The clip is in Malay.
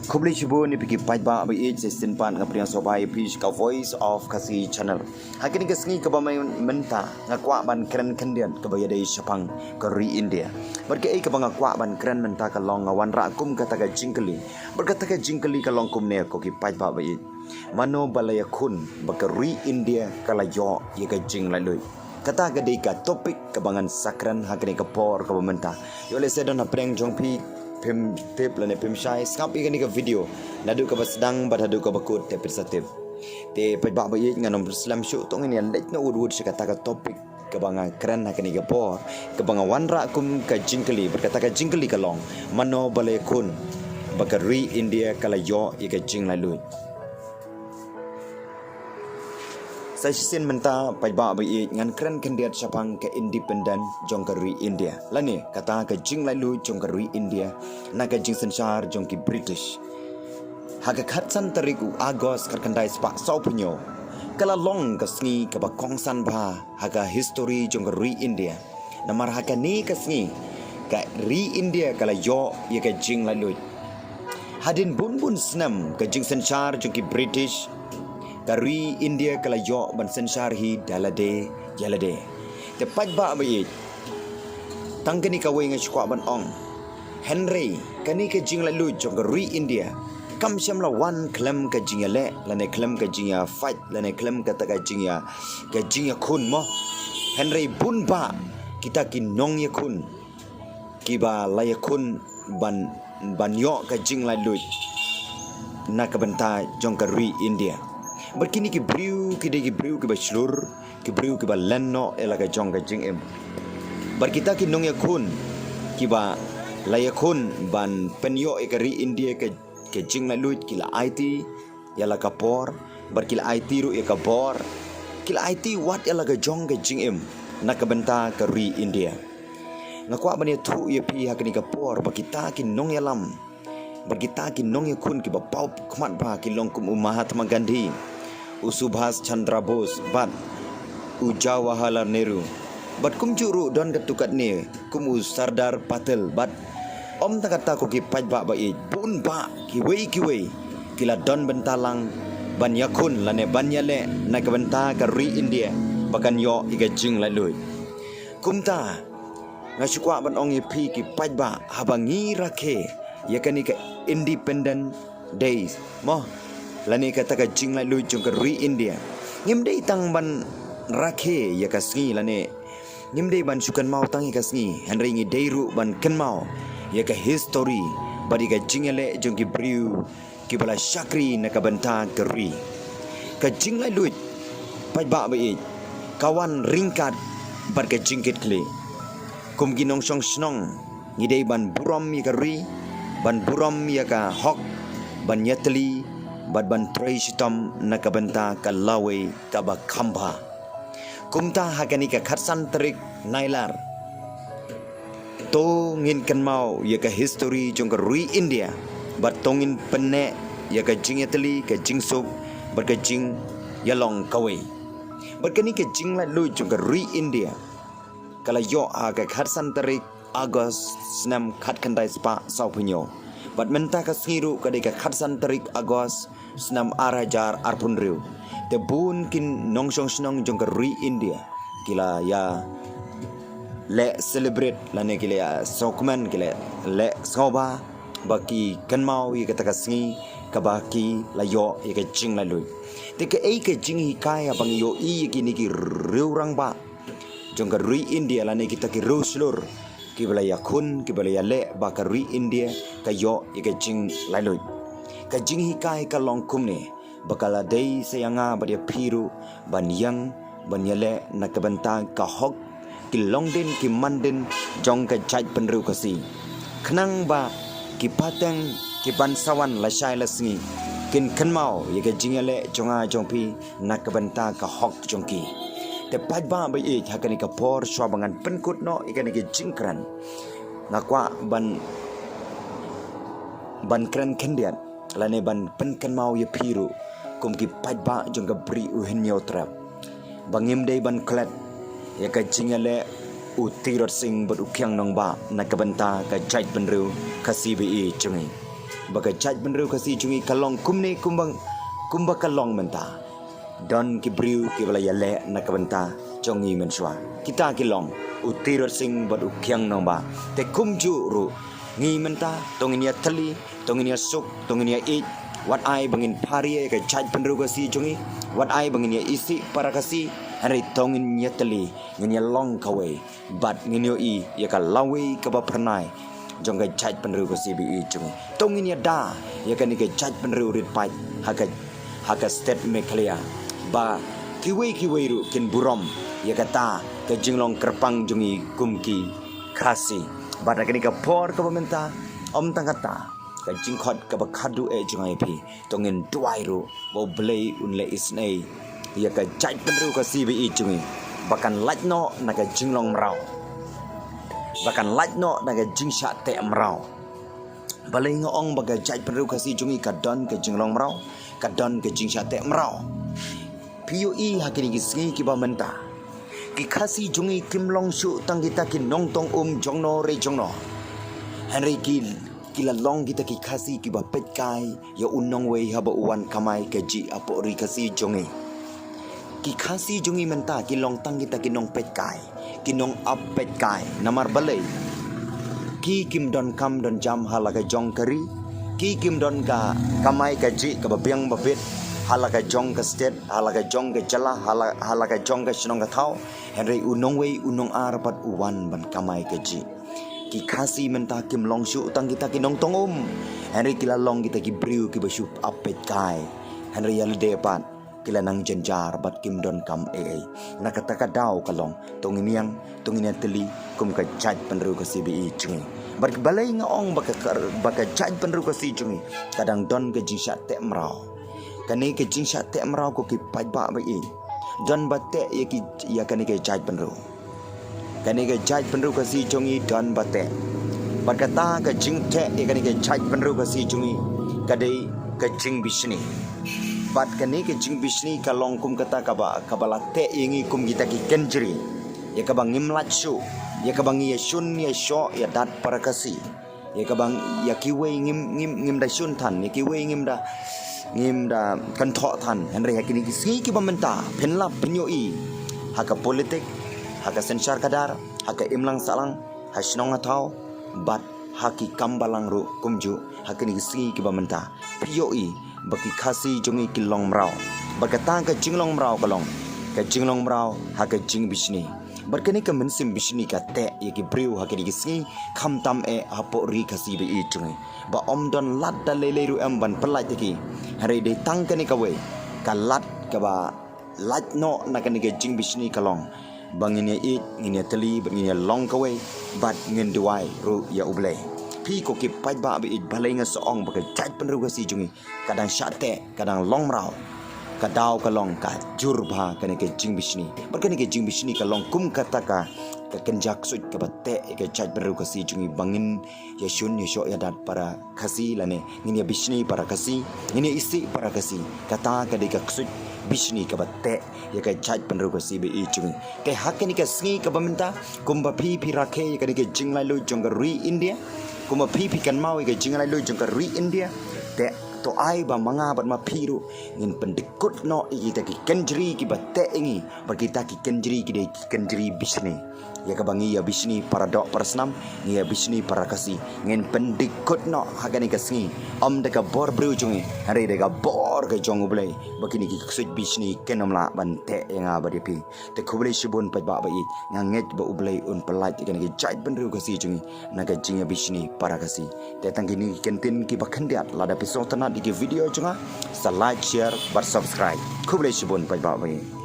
Kubli chibu ni piki pajba ba age sin pan ngapriang sobai pish ka voice of kasi channel. Hakini kasngi ka ba may menta ngakwa ban kren kendian ka ba yadai Shapang ka ri India. Barka ai ka ba ngakwa ban kren menta ka long ngawan ra kum ka taga jingkali. Barka taga jingkali ka long kum ne ko ki pajba ba age. Mano balaya kun ba ka ri India kala yo ye ka jing la lui. Kata ka dei ka topik ka bangan sakran hakini ka por ka ba menta. Yo le sedon na preng jong pi pim tip lane pim shai skap ikan ni ka video nadu ka basdang badhadu ka bakut te persatif te pajba ba yit nganom slam show tong ni let na urud sa kata ka topic ka banga kran ha kani ka por ka banga wanra kum ka jingkali berkata ka jingkali ka long mano bale kun bakari India kala yo ika jing la lui saya sin menta pajba ba yit ngan kran kandiat Shapang ka independent jongkari India lani kata ka jing la lui jongkari India na ka jing sensar jongki British haga khatsan tariku Agos karkandai spa saupunyo kala long ka sngi ka ba kongsan ba haga history jongkari India namar haga ni ka sngi ka ri India kala yo ye ka jing la lui hadin bun snam ka jing sensar jongki British Kari India kala yo ban sensar hi dalade yalade te pajba ba yi tangkani ka wei ngachwa ban ong Henry kani ka jing la lu jong kari India kam sham la wan klam ka jing le la ne klam ka jing ya fight la ne klam ka ta ka jing ya kun mo Henry bun ba kita ki nong ya kun ki ba la ya kun ban yo ka jing la lu na ka banta jong kari India Berkini ki briu ki degi briu ki bachelor ki briu ki ba lenno elaga jonga jing em berkita ki nong yakun ki ba layakun ban penyo ekari India ke jing la lut ki la IT yala kapor berkila IT ru e kabor kila IT wat elaga jonga jing em nakabenta ka ri India ngakwa bani thu ye pi hakani kapor berkita ki nong yalam berkita ki nong yakun ki ba pau khmat ba ki long kum Mahatma Gandhi Subhas Chandra Bose bat Jawaharlal Nehru bat kum juru don ketukat ni kum Sardar Patel bat om takata ko ki pajba ba i bun ba ki wei kila don bentalang ban yakun lane ban yale na ka benta ka ri India bakan yo iga jing la lui kum ta ngasukwa ban ong pi ki pajba habangi rakhe yakani ka independent days mo lani kata ka jing la lui jong ka ri India ngimdei tang ban rakhe ya kasngi lani ngimdei ban sukan mau tang ya kasngi Henry ngi deiru ban ken mau ya ka history badi ka jingale jong ki briu ki bala shakri na ka banta ka ri ka jing la lui pajba ba i kawan ringkat bar ka jingkit kle kum ginong song snong ngi dei ban buram ya ka ri ban buram ya ka hok ban yatli ban tray sitam nakabenta ka lawe ka ba khamba kumta hakani ka khatsan trik nailar to ngin kan mau ya ka history jong ka ri India bat tongin penne ya ka jing yatli ka jing sop bar ka jing yalong kawe bar kani ka jing la lu jong ka ri India kala yo a ka khatsan trik Agos snam khat khandai spa saupunyo bat menta ka singiru ka de ka khatsan trik Agos senam arajar arpunriu te bun kin nongsong snong jong ka ri India kila ya le celebrate lane kila ya sokman kila le soba baki kanmau ye kata kasngi kabaki la yo ye ka jing la lui te ka ei ka jing hi kaya bang yo i ki ni ki riurang ba jong ka ri India lane kita ki ruslur ki bala ya kun ki bala ya le ba ka ri India ka yo ye ka jing la lui ka jing hikai ka long kum ne bakala dei sayanga badia piru banyang banyale nakabenta ka hok ki longdin ki mandin jong ka jaj penru kasi khnang ba ki pateng ki bansawan la shai la sngi kin khanmao ye ka jingale jonga jongpi nakabenta ka hok jongki te pajba ba e hakani ka por swabangan penkut no ikani ki jingkran ngakwa ban kran kendian lane ban penkan mau ye piru kum ki pajba jong ka bri uhin yotra bangim dei ban klet ya ka jingale utirot sing ber ukyang nong ba na ka banta ka jait penru kasibi jongi baga jaj benru kasi jungi kalong kumne kumba kalong menta don ki briu ki bala yale nakabenta jongi menswa kita kilong utirot sing bad ukyang nomba te kumju ru ngi menta tonginia tali tonginia suk tonginia it wat ai bangin pari ka jaj benru kasi jungi wat ai bangin ya isi para kasi hari tongin ya tali nginya long kawe bat nginyo i ya ka lawe ka ba pernai jong ka jaj benru kasi bi i jungi tongin ya da ya ka ni ka jaj benru rit pai haka state meklia ba kiwe ru kin burom ya kata ka jinglong kerpang jungi kumki kasi bada kani ka por ka pementa om tangata ka jingkhot ka bakhadu e jungai pi tongin duai ru bo blei unle isnei ya ka jaj penru ka sibi jungi bakan lajno na ka jinglong mrau bakan lajno na ka jingsha te mrau balai ngong baga jaj penru ka si jungi ka don ka jinglong mrau ka don ka jingsha te mrau PUE hakini gisngi ki ba menta ki khasi jungi kimlong shu tang kita ki nong tong jongno re jongno henry kila long kita ki khasi ki ba pet kai ya unong we haba uwan kamai ke ji apo ri khasi jungi ki khasi jungi menta ki long tang kita ki nong pet kai ki nong up pet kai namar balai ki kim don kam don jam halaga jong kari ki kim don ka kamai ka ji ka ba biang ba pet halaga jong ka state halaga jong ka jala halaga jong ka sinong ka thau henry unong wei unong arpat uwan ban kamai ka ji ki khasi menta kim long shu tang kita ki nong tong henry kila long kita ki briu ki basu apet kai henry yal depan kila nang janjar bat kim don kam nakata ka daw kalong tonginiang teli kum ka jaj penru ka CBE jungi bar balai ngaong baka jaj penru ka si jungi kadang don ka jingsha te mrau kani ke jingsha te mrau ko ki pajba bai don batte ya kani ke jaj penru kani ke jaj penru ka si jungi don batte berkata ke jing te ya kani ke jaj penru ka si jungi kadai ke jing bisni bat kani ke jing bisni kalong kum kata kabala te ingi kum kita ki kenjri ya kabang ngimlat shu ya kabang ya shun ya sho ya dat parakasi ya kabang ya kiwe ngim da shun tan ya kiwe ngim da kan tho tan henry hakini ki si ki bamenta penlap penyoi haka politik haka sensar kadar haka imlang salang hasnong atau bat haki kambalang ru kumju hakini ki si ki bamenta pyoi baki khasi jungi kilong mrau berkata ka jinglong mrau kalong ka jinglong mrau haka jing bisni berkani ka mensim bisni ka te yaki briu hakini gisni kham tam hapo ri khasi be i jungi ba om don lat da lele ru am ban pelaj ki hari de tang kani ka we ka lat ka ba lat no na kani ka jing bisni kalong banginya it nginya teli banginya long ka we bat ngin duai ru ya uble pi ko ki pai ba bi balai nga soong ba ka jaj penru ka si jungi kadang syate kadang long mrau ka daw ka long ka jurba kani ke jing bisni berkani ke jing bisni ka long kum kata ka kenjak sut ka batte ke jaj penru ka si jungi bangin ya shun ya sho ya dat para kasi lane ngini bisni para kasi ngini isi para kasi kata ka de ka sut bisni ka batte ya ka jaj penru ka si be i jungi ke hakani ka sngi ka bamenta kumba pi rakhe ka de ke jing lai lu jong ka ri India kuma pipi kan mau ke jingalai lu jong ka ri India te to ai ba manga bat ma piru ngin pendekut no kita ki kenjri ki batte ingi bagi ta ki kenjri ki de kenjri bisni ya ka bangi ya bisni para dok persnam ni ya bisni para kasi ngin pendekut no hagani kasngi om de ka bor bru jungi hari de ka bor ka jong ublai bagi ni ki ksut bisni kenom la ban te nga ba de pi te khubli shibun pa ba i nganget ba ublai un pelaj ki ni jai benru kasi jungi na ka jinga bisni para kasi te tang ni kentin ki bakhandiat lada episode na di video junga sa like share bar subscribe khubli shibun pa ba i